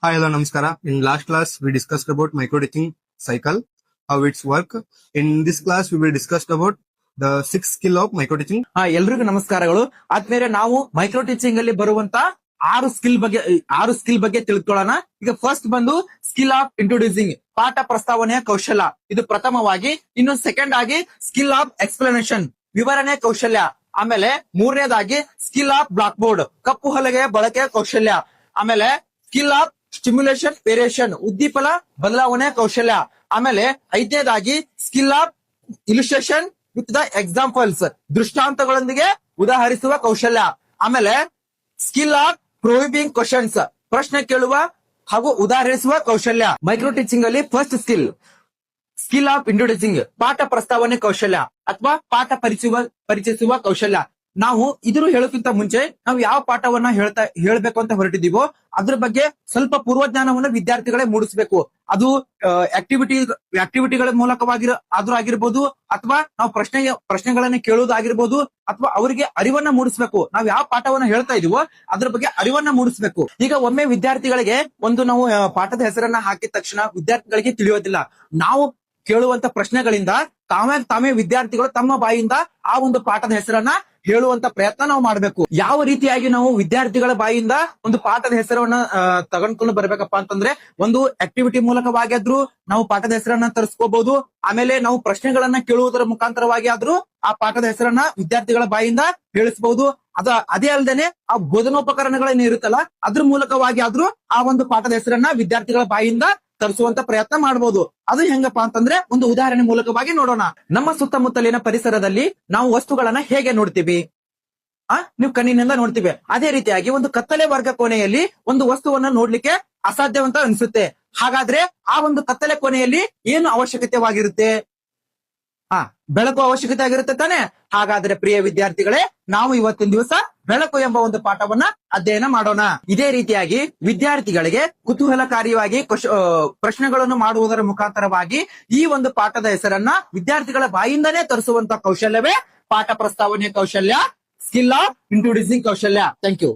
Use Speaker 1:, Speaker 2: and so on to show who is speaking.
Speaker 1: Hi, hello, namaskara. In last class, we discussed about micro teaching cycle, how it's work. In this class, we will discuss about the 6 skill of micro teaching.
Speaker 2: ಎಲ್ರಿಗೂ ನಮಸ್ಕಾರಗಳು. ಆದ್ಮೇಲೆ ನಾವು micro teaching ಅಲ್ಲಿ ಬರುವಂತ ಆರು skill ಬಗ್ಗೆ ತಿಳ್ಕೊಳ್ಳೋಣ. ಈಗ ಫಸ್ಟ್ ಬಂದು ಸ್ಕಿಲ್ ಆಫ್ ಇಂಟ್ರೊಡ್ಯೂಸಿಂಗ್, ಪಾಠ ಪ್ರಸ್ತಾವನೆಯ ಕೌಶಲ್ಯ, ಇದು ಪ್ರಥಮವಾಗಿ. ಇನ್ನು ಸೆಕೆಂಡ್ ಆಗಿ ಸ್ಕಿಲ್ ಆಫ್ ಎಕ್ಸ್ಪ್ಲನೇಷನ್, ವಿವರಣೆ ಕೌಶಲ್ಯ. ಆಮೇಲೆ ಮೂರನೇದಾಗಿ ಸ್ಕಿಲ್ ಆಫ್ ಬ್ಲಾಕ್ ಬೋರ್ಡ್, ಕಪ್ಪು ಹಲಗೆಯ ಬಳಕೆಯ ಕೌಶಲ್ಯ. ಆಮೇಲೆ ಸ್ಕಿಲ್ ಆಫ್ ಸ್ಟಿಮ್ಯುಲೇಷನ್ ವೇರಿಯೇಷನ್, ಉದ್ದೀಪನ ಬದಲಾವಣೆ ಕೌಶಲ್ಯ. ಆಮೇಲೆ ಐದನೇದಾಗಿ skill of illustration with the examples, ದೃಷ್ಟಾಂತಗಳೊಂದಿಗೆ ಉದಾಹರಿಸುವ ಕೌಶಲ್ಯ. ಆಮೇಲೆ ಸ್ಕಿಲ್ ಆಫ್ ಪ್ರೊಹಿಬಿಂಗ್ ಕ್ವಶನ್ಸ್, ಪ್ರಶ್ನೆ ಕೇಳುವ ಹಾಗೂ ಉದಾಹರಿಸುವ ಕೌಶಲ್ಯ. ಮೈಕ್ರೋ ಟೀಚಿಂಗ್ ಅಲ್ಲಿ ಫಸ್ಟ್ ಸ್ಕಿಲ್ ಆಫ್ ಇಂಟ್ರೊಡ್ಯೂಸಿಂಗ್, ಪಾಠ ಪ್ರಸ್ತಾವನೆ ಕೌಶಲ್ಯ ಅಥವಾ ಪಾಠ ಪರಿಚಯಿಸುವ ಕೌಶಲ್ಯ. ನಾವು ಇದ್ರು ಹೇಳೋಕ್ಕಿಂತ ಮುಂಚೆ ನಾವು ಯಾವ ಪಾಠವನ್ನ ಹೇಳ್ಬೇಕು ಅಂತ ಹೊರಟಿದೀವೋ ಅದ್ರ ಬಗ್ಗೆ ಸ್ವಲ್ಪ ಪೂರ್ವಜ್ಞಾನವನ್ನು ವಿದ್ಯಾರ್ಥಿಗಳೇ ಮೂಡಿಸಬೇಕು. ಅದು ಆಕ್ಟಿವಿಟಿಗಳ ಆದ್ರೂ ಆಗಿರ್ಬೋದು, ಅಥವಾ ನಾವು ಪ್ರಶ್ನೆಗಳನ್ನ ಕೇಳೋದಾಗಿರ್ಬೋದು, ಅಥವಾ ಅವರಿಗೆ ಅರಿವನ್ನ ಮೂಡಿಸಬೇಕು. ನಾವ್ ಯಾವ ಪಾಠವನ್ನ ಹೇಳ್ತಾ ಇದೀವೋ ಅದ್ರ ಬಗ್ಗೆ ಅರಿವನ್ನ ಮೂಡಿಸಬೇಕು. ಈಗ ಒಮ್ಮೆ ವಿದ್ಯಾರ್ಥಿಗಳಿಗೆ ನಾವು ಪಾಠದ ಹೆಸರನ್ನ ಹಾಕಿದ ತಕ್ಷಣ ವಿದ್ಯಾರ್ಥಿಗಳಿಗೆ ತಿಳಿಯೋದಿಲ್ಲ. ನಾವು ಕೇಳುವಂತ ಪ್ರಶ್ನೆಗಳಿಂದ ತಾವೇ ವಿದ್ಯಾರ್ಥಿಗಳು ತಮ್ಮ ಬಾಯಿಂದ ಆ ಒಂದು ಪಾಠದ ಹೆಸರನ್ನ ಹೇಳುವಂತ ಪ್ರಯತ್ನ ನಾವು ಮಾಡ್ಬೇಕು. ಯಾವ ರೀತಿಯಾಗಿ ನಾವು ವಿದ್ಯಾರ್ಥಿಗಳ ಬಾಯಿಂದ ಒಂದು ಪಾಠದ ಹೆಸರನ್ನ ತಗೊಂಡ್ಕೊಂಡು ಬರ್ಬೇಕಪ್ಪ ಅಂತಂದ್ರೆ, ಒಂದು ಆಕ್ಟಿವಿಟಿ ಮೂಲಕವಾಗಿ ಆದ್ರೂ ನಾವು ಪಾಠದ ಹೆಸರನ್ನ ತರಿಸ್ಕೋಬಹುದು. ಆಮೇಲೆ ನಾವು ಪ್ರಶ್ನೆಗಳನ್ನ ಕೇಳುವುದರ ಮುಖಾಂತರವಾಗಿ ಆದ್ರೂ ಆ ಪಾಠದ ಹೆಸರನ್ನ ವಿದ್ಯಾರ್ಥಿಗಳ ಬಾಯಿಂದ ಹೇಳಿಸಬಹುದು. ಅದೇ ಅಲ್ಲದೇನೆ ಆ ಬೋಧನೋಪಕರಣಗಳೇನು ಇರುತ್ತಲ್ಲ ಅದ್ರ ಮೂಲಕವಾಗಿ ಆದ್ರೂ ಆ ಒಂದು ಪಾಠದ ಹೆಸರನ್ನ ವಿದ್ಯಾರ್ಥಿಗಳ ಬಾಯಿಂದ ತರಿಸುವಂತ ಪ್ರಯತ್ನ ಮಾಡಬಹುದು. ಅದು ಹೆಂಗಪ್ಪ ಅಂತಂದ್ರೆ ಒಂದು ಉದಾಹರಣೆ ಮೂಲಕವಾಗಿ ನೋಡೋಣ. ನಮ್ಮ ಸುತ್ತಮುತ್ತಲಿನ ಪರಿಸರದಲ್ಲಿ ನಾವು ವಸ್ತುಗಳನ್ನ ಹೇಗೆ ನೋಡ್ತೀವಿ? ನೀವು ಕಣ್ಣಿನಿಂದ ನೋಡ್ತೀವಿ. ಅದೇ ರೀತಿಯಾಗಿ ಒಂದು ಕತ್ತಲೆ ವರ್ಗ ಕೋಣೆಯಲ್ಲಿ ಒಂದು ವಸ್ತುವನ್ನ ನೋಡ್ಲಿಕ್ಕೆ ಅಸಾಧ್ಯವಂತ ಅನ್ಸುತ್ತೆ. ಹಾಗಾದ್ರೆ ಆ ಒಂದು ಕತ್ತಲೆ ಕೋಣೆಯಲ್ಲಿ ಏನು ಅವಶ್ಯಕತೆವಾಗಿರುತ್ತೆ? ಬೆಳಕು ಅವಶ್ಯಕತೆ ಆಗಿರುತ್ತೆ ತಾನೆ. ಹಾಗಾದ್ರೆ ಪ್ರಿಯ ವಿದ್ಯಾರ್ಥಿಗಳೇ, ನಾವು ಇವತ್ತಿನ ದಿವಸ ಬೆಳಕು ಎಂಬ ಒಂದು ಪಾಠವನ್ನ ಅಧ್ಯಯನ ಮಾಡೋಣ. ಇದೇ ರೀತಿಯಾಗಿ ವಿದ್ಯಾರ್ಥಿಗಳಿಗೆ ಕುತೂಹಲಕಾರಿಯಾಗಿ ಪ್ರಶ್ನೆಗಳನ್ನು ಮಾಡುವುದರ ಮುಖಾಂತರವಾಗಿ ಈ ಒಂದು ಪಾಠದ ಹೆಸರನ್ನ ವಿದ್ಯಾರ್ಥಿಗಳ ಬಾಯಿಂದನೇ ತರಿಸುವಂತ ಕೌಶಲ್ಯವೇ ಪಾಠ ಪ್ರಸ್ತಾವನೆ ಕೌಶಲ್ಯ, ಸ್ಕಿಲ್ ಆಫ್ ಇಂಟ್ರೊಡ್ಯೂಸಿಂಗ್ ಕೌಶಲ್ಯ. Thank you.